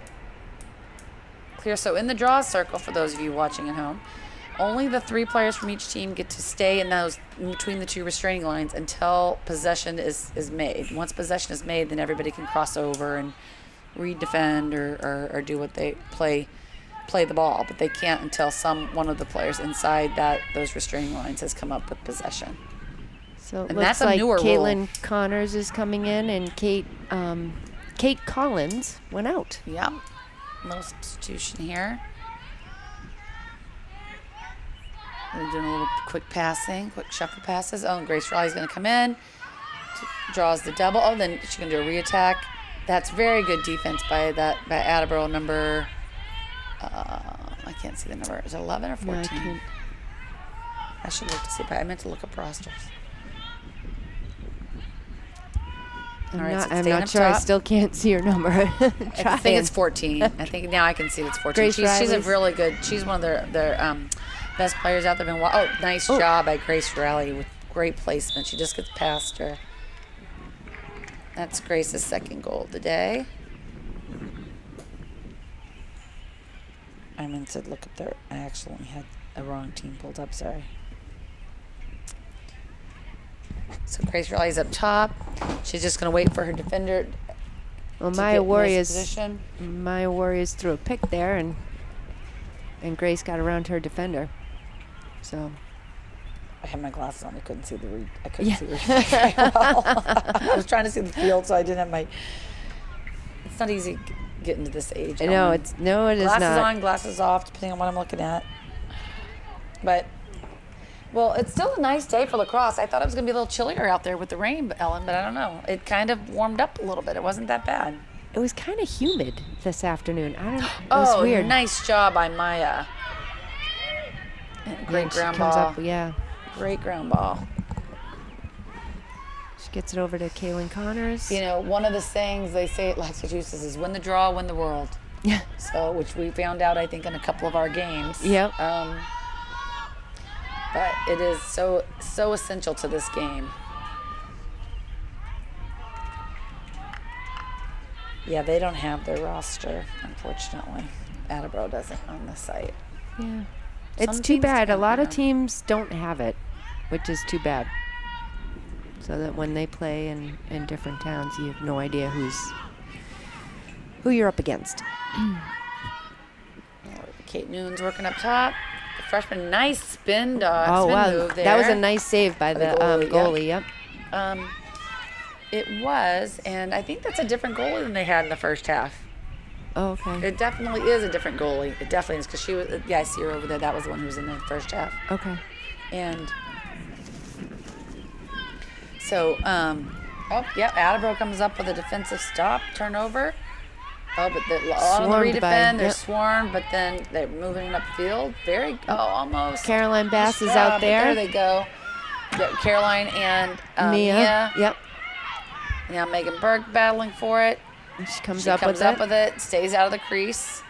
clear. So in the draw circle, for those of you watching at home, only the 3 players from each team get to stay in those between the 2 restraining lines until possession is made. Once possession is made, then everybody can cross over and redefend or do what they play the ball, but they can't until one of the players inside those restraining lines has come up with possession. So it And looks that's a like newer Caitlin rule. Connors is coming in, and Kate Collins went out. Yep. Little substitution here. We're doing a little quick shuffle passes. Oh, and Grace Riley's going to come in. Draws the double. Oh, then she's going to do a reattack. That's very good defense by Attleboro number. I can't see the number. Is it 11 or 14? No, I can't. I should look to see. I meant to look up rosters. I'm All right, so not staying up sure. I top. still can't see her number. I think it's 14. I think now I can see it's 14. Grace She's a Riley's- really good. She's one of their best players out there. Nice job by Grace Riley with great placement. She just gets past her. That's Grace's second goal of the day. I meant to look up there. I actually had a wrong team pulled up. Sorry. So Grace Riley's up top. She's just going to wait for her defender. Well, to Maya get in this Warriors position. threw a pick there, and Grace got around her defender. So I had my glasses on. I couldn't see the read. I couldn't see the read very well. I was trying to see the field, so I didn't have my. It's not easy getting to this age. No, it is glasses not. on, glasses off, depending on what I'm looking at. But it's still a nice day for lacrosse. I thought it was going to be a little chillier out there with the rain, Ellen, but I don't know. It kind of warmed up a little bit. It wasn't that bad. It was kind of humid this afternoon. It was weird. Nice job by Maya. Great ground ball. Great ground ball. She gets it over to Kaylin Connors. One of the sayings they say at Massachusetts is win the draw, win the world. Yeah. So, which we found out, I think, in a couple of our games. Yep. But it is so essential to this game. Yeah, they don't have their roster, unfortunately. Attleboro doesn't on the site. Yeah. It's Some too teams bad. A don't, lot of yeah. teams don't have it, which is too bad. So that when they play in different towns, you have no idea who you're up against. Kate Noon's working up top. The freshman, nice spin dog. Oh, spin wow. move there. That was a nice save by the goalie. yep. Yep. It was, and I think that's a different goalie than they had in the first half. Oh, okay. It definitely is a different goalie. It definitely is, because she was, I see her over there. That was the one who was in the first half. Okay. And so, Attleboro comes up with a defensive stop, turnover. Oh, but a lot on the Swarmed by- redefend. They're yep. swarmed, but then they're moving it upfield. Almost. Caroline Bass Nice is job, out but there. There they go. Yeah, Caroline and Mia. Yep. Now Megan Burke battling for it. And she comes She up comes with up it. with it, stays out of the crease.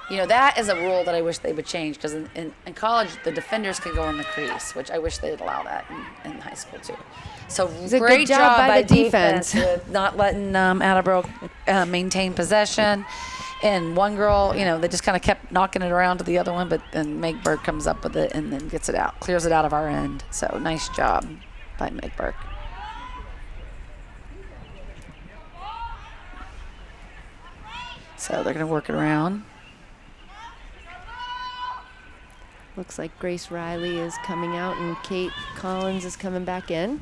That is a rule that I wish they would change, because in college, the defenders can go in the crease, which I wish they'd allow that in high school, too. So a great good job by the defense defense. with not letting Attleboro maintain possession. And one girl, they just kind of kept knocking it around to the other one, but then Meg Burke comes up with it and then gets it out, clears it out of our end. So nice job by Meg Burke. So they're going to work it around. Looks like Grace Riley is coming out and Kate Collins is coming back in.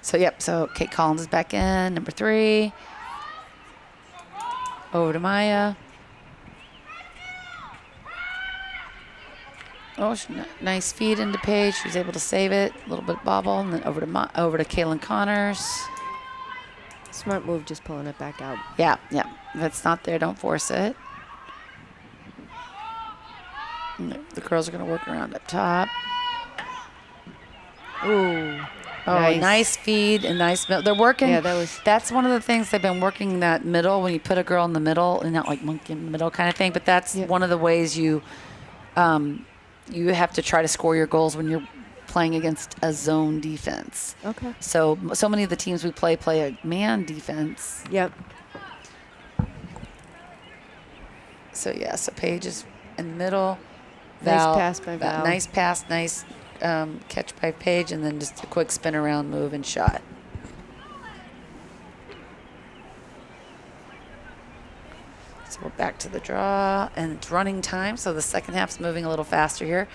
So Kate Collins is back in, number 3. Over to Maya. Oh, nice feed into Paige. She was able to save it. A little bit bobble, and then over to Kaylin Connors. Smart move, just pulling it back out. Yeah. If it's not there, don't force it. And the girls are going to work around up top. Ooh. Oh, nice feed and nice middle. They're working. Yeah, that's one of the things they've been working, that middle, when you put a girl in the middle, and not like monkey in the middle kind of thing, but that's one of the ways you have to try to score your goals when you're playing against a zone defense. Okay. So many of the teams we play a man defense. Yep. So Paige is in the middle. Nice pass by Val. Nice pass, nice catch by Paige, and then just a quick spin around move and shot. So we're back to the draw, and it's running time, so the second half's moving a little faster here.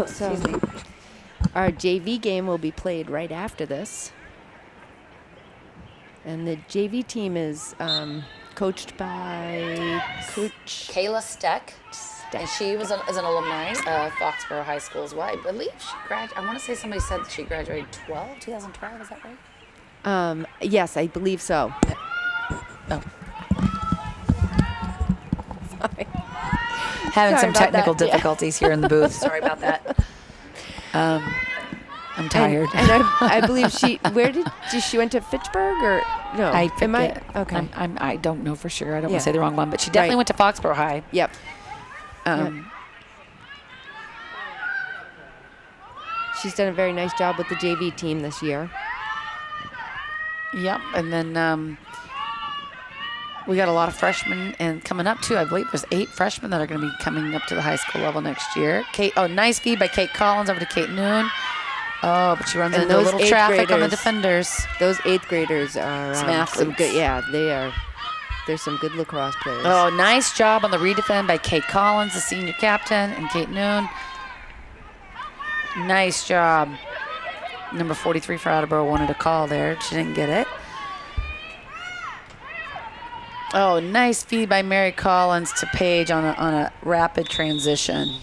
So our JV game will be played right after this. And the JV team is coached by Coach Kayla Steck. And she is an alumni of Foxborough High School as well. I believe she graduated. I want to say somebody said that she graduated 2012. Is that right? Yes, I believe so. Oh. Sorry. Having Sorry some about technical that. difficulties here in the booth. Sorry about that. I'm tired. And I believe she went to Fitchburg or no? I forget. Okay. I don't know for sure. I don't want to say the wrong one, but she definitely went to Foxborough High. Yep. She's done a very nice job with the JV team this year. Yep, and then we got a lot of freshmen and coming up too. I believe there's 8 freshmen that are going to be coming up to the high school level next year. Nice feed by Kate Collins over to Kate Noon. Oh, but she runs into a little traffic on the defenders. Those 8th graders are some athletes. Some good. Yeah, they are. There's some good lacrosse players. Oh, nice job on the redefend by Kate Collins, the senior captain, and Kate Noon. Nice job. Number 43 for Attleboro wanted a call there. She didn't get it. Oh, nice feed by Mary Collins to Paige on a rapid transition.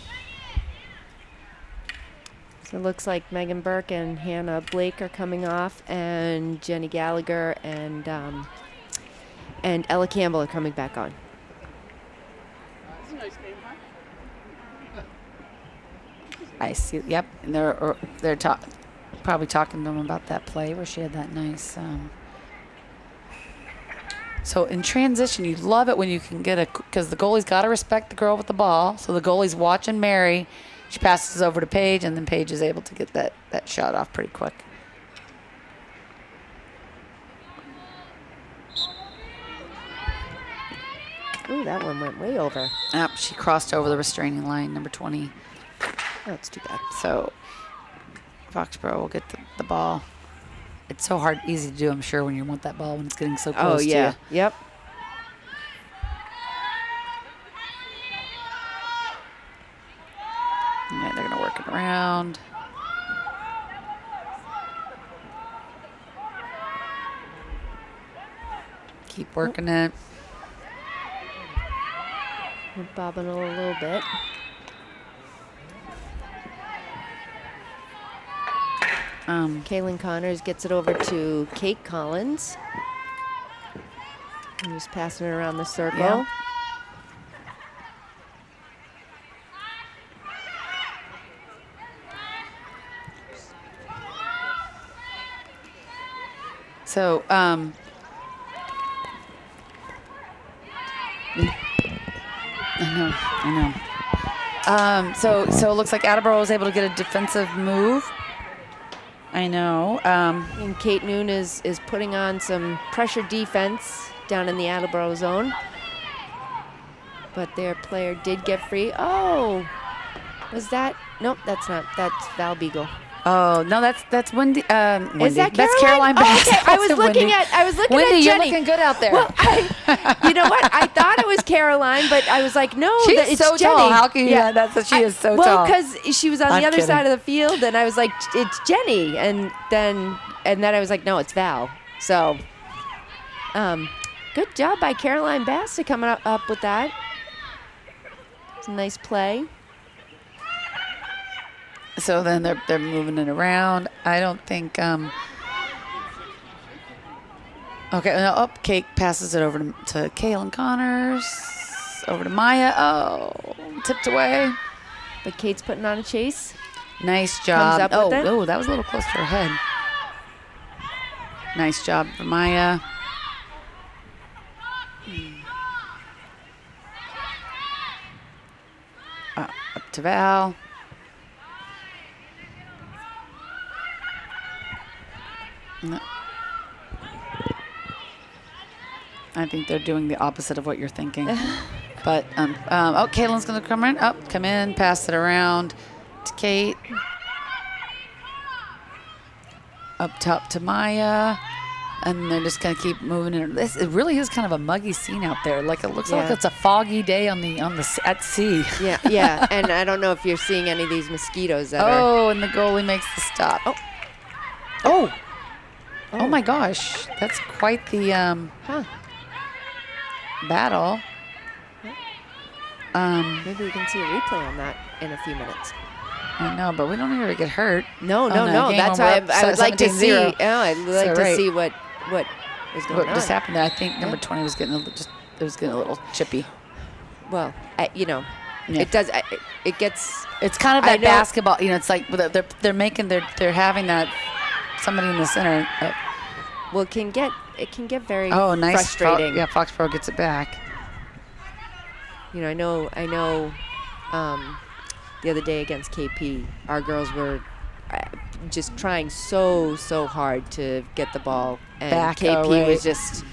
So it looks like Megan Burke and Hannah Blake are coming off, and Jenny Gallagher and Ella Campbell are coming back on. That's a nice game, huh? I see. Yep, and they're probably talking to them about that play where she had that nice. So in transition, you love it when you can get because the goalie's got to respect the girl with the ball. So the goalie's watching Mary. She passes over to Paige, and then Paige is able to get that shot off pretty quick. Ooh, that one went way over. Yep, she crossed over the restraining line, number 20. That's too bad. So Foxborough will get the ball. It's so easy to do, I'm sure, when you want that ball when it's getting so close to you. Yep. Yeah, they're going to work it around. Keep working it. We're bobbing a little bit. Kaylin Connors gets it over to Kate Collins. Who's passing it around the circle. Yeah. So, I know. So it looks like Attleboro was able to get a defensive move. I know. And Kate Noon is putting on some pressure defense down in the Attleboro zone. But their player did get free. Oh, was that? Nope, that's not. That's Val Beagle. Oh no, that's Wendy. Wendy. Is that That's Caroline? Caroline Bass. Oh, okay. I was That's looking Wendy. at Wendy, Jenny. you're looking good out there. Well, you know what? I thought it was Caroline, but I was like, no, She's it's so Jenny. tall. How can you? Yeah, she is so well, tall. because she was on I'm the other kidding. side of the field, and I was like, it's Jenny, and then I was like, no, it's Val. So, good job by Caroline Bass to come up with that. It's a nice play. So then they're moving it around. I don't think. Okay. No, Kate passes it over to Kaylin Connors. Over to Maya. Oh, tipped away. But Kate's putting on a chase. Nice job. Comes up with it. Oh, that was a little close to her head. Nice job for Maya. Up to Val. No. I think they're doing the opposite of what you're thinking. But, Caitlin's going to come in. Come in, pass it around to Kate. Up top to Maya. And they're just going to keep moving in. It really is kind of a muggy scene out there. Like, it looks like it's a foggy day at sea. Yeah. And I don't know if you're seeing any of these mosquitoes that are. Oh, and the goalie makes the stop. Oh, my gosh. That's quite the battle. Maybe we can see a replay on that in a few minutes. I know, but we don't need her to get hurt. No. on the game That's when why we're I would like to see. 17-0. I'd like to see what is going What on. just happened there? I think number 20 was getting a little chippy. Well, Yeah. it does. It gets. It's kind of I that know- basketball. It's like they're having that somebody in the center. Well, it can get very Nice. frustrating. Foxborough gets it back. I know. The other day against KP, our girls were just trying so hard to get the ball, and Back, KP right. was just,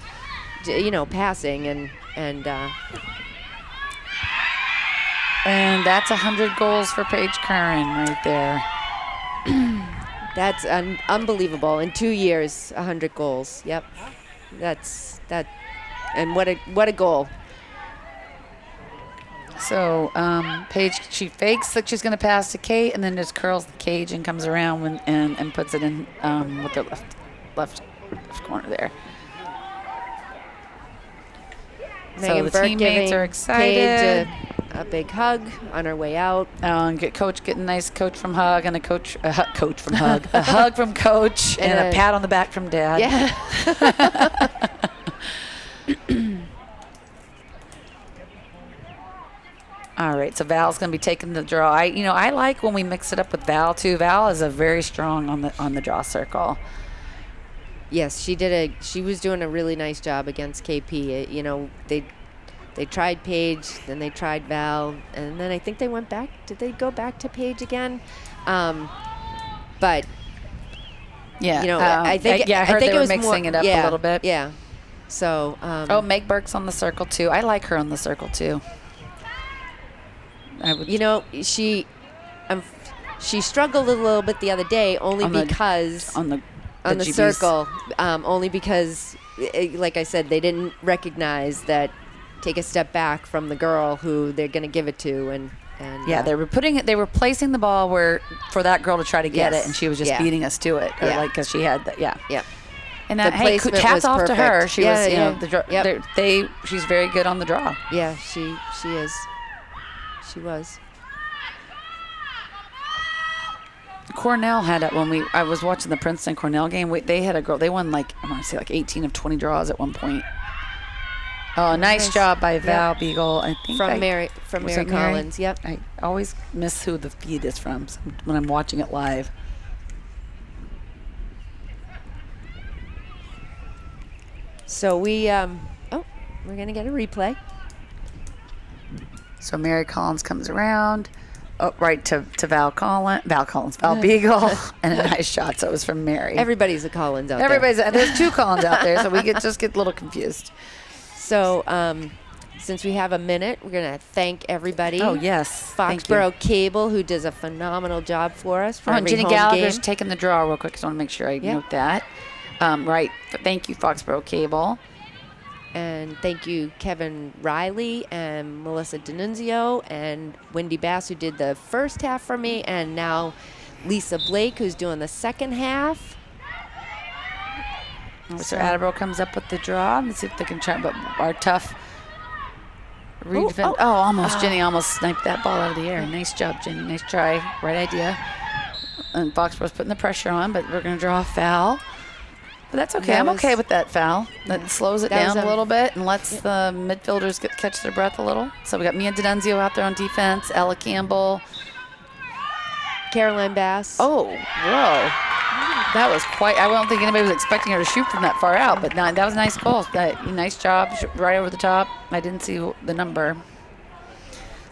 passing and. And that's 100 goals for Paige Curran right there. That's unbelievable. In 2 years, 100 goals. Yep, that's that, and what a goal. So Paige, she fakes that she's going to pass to Kate, and then just curls the cage and comes around and puts it in with the left corner there. Megan So the Burke teammates giving are excited. Paige a big hug on her way out. And getting a nice coach from Hug and a coach from Hug, a hug from Coach, and a pat on the back from Dad. Yeah. All right, so Val's going to be taking the draw. I like when we mix it up with Val too. Val is a very strong on the draw circle. Yes, she was doing a really nice job against KP. They tried Paige, then they tried Val, and then I think they went back. Did they go back to Paige again? But yeah, I think I heard think they it were was mixing more, it up a little bit. Yeah. So. Meg Burke's on the circle too. I like her on the circle too. She struggled a little bit the other day, only because on the GBs. circle, only because, like I said, they didn't recognize that. Take a step back from the girl who they're going to give it to, and they were they were placing the ball for that girl to try to get Yes. it, and she was just beating us to it, because she had that. Yeah. And that, The hey, placement hats was off to her. perfect. She was, she's very good on the draw. Yeah, she is. She was. Cornell had it when I was watching the Princeton Cornell game. They had a girl. They won I want to say 18 of 20 draws at one point. Oh, nice job by Val Beagle. I think From Mary Collins. Yep. I always miss who the feed is from when I'm watching it live. So we're gonna get a replay. So Mary Collins comes around, right to Val Beagle, and a nice shot. So it was from Mary. Everybody's a Collins out there. There's two Collins out there, so we just get a little confused. So since we have a minute, we're going to thank everybody. Oh, yes. Thank you. Foxboro Cable, who does a phenomenal job for us for and every Jenny home Gallagher's game. taking the draw real quick. Just want to make sure I note that. Right. Thank you, Foxboro Cable. And thank you, Kevin Riley and Melissa D'Annunzio and Wendy Bass, who did the first half for me, and now Lisa Blake, who's doing the second half. So Attleboro comes up with the draw. Let's see if they can try. But our tough redefend. Almost. Jenny almost sniped that ball out of the air. Nice job, Jenny. Nice try. Right idea. And Foxboro's putting the pressure on, but we're going to draw a foul. But that's okay. I'm okay with that foul. That slows it down a little bit and lets the midfielders catch their breath a little. So we got Mia D'Annunzio out there on defense, Ella Campbell, Caroline Bass. Oh, whoa. That was quite, I don't think anybody was expecting her to shoot from that far out, but that was a nice goal. Nice job, right over the top. I didn't see the number.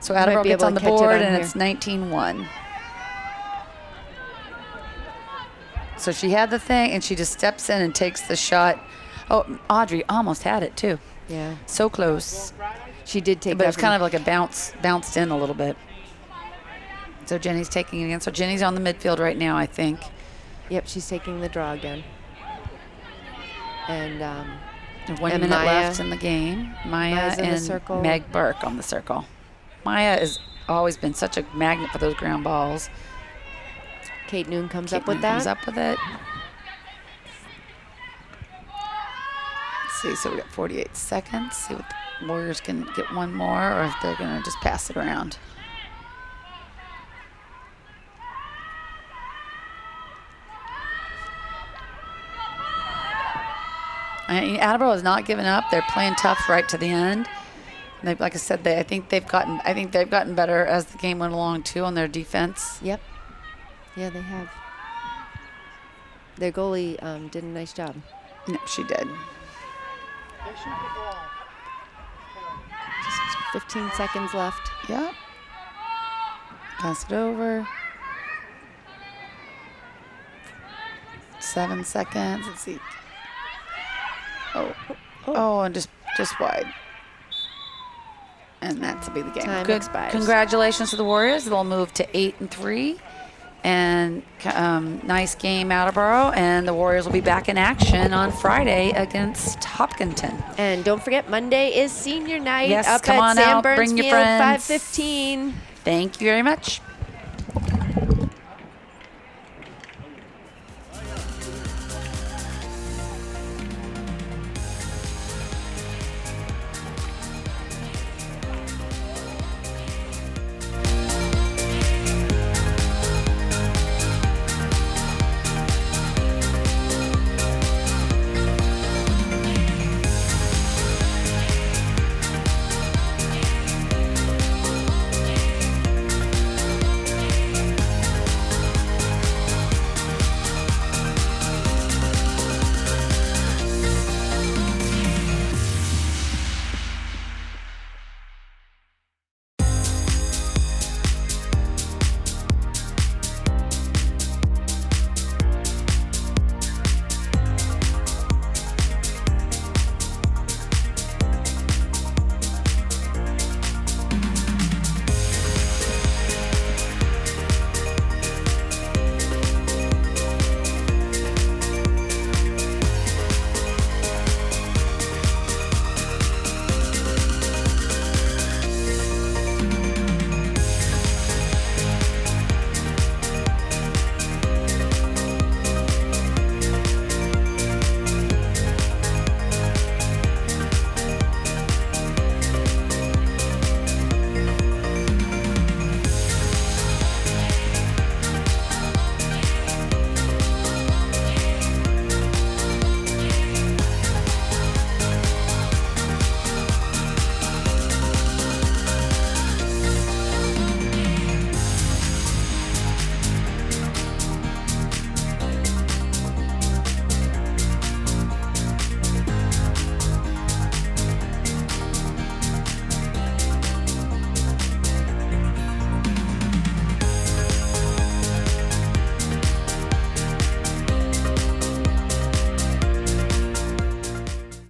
So Attleboro gets on the board, and it's 19-1. So she had the thing, and she just steps in and takes the shot. Oh, Audrey almost had it, too. Yeah. So close. She did take that. But it was kind of like a bounced in a little bit. So Jenny's taking it again. So Jenny's on the midfield right now, I think. Yep, she's taking the draw again. And 1 minute left in the game. Maya and Meg Burke on the circle. Maya has always been such a magnet for those ground balls. Kate Noon comes up with that. Comes up with it. Let's see, so we got 48 seconds. See if the Warriors can get one more or if they're going to just pass it around. Attleboro has not given up. They're playing tough right to the end. And like I said, I think they've gotten better as the game went along too on their defense. Yep. Yeah, they have. Their goalie did a nice job. No, she did. They shoot the ball. Just 15 seconds left. Yep. Pass it over. 7 seconds. Let's see. Oh, and just wide. And that'll be the game. Time Good. expires. Congratulations to the Warriors. They'll move to 8-3. And nice game, Attleboro. And the Warriors will be back in action on Friday against Hopkinton. And don't forget, Monday is senior night Yes, up come at on Sam out. Burns Bring your Field, friends. 5:15. Thank you very much.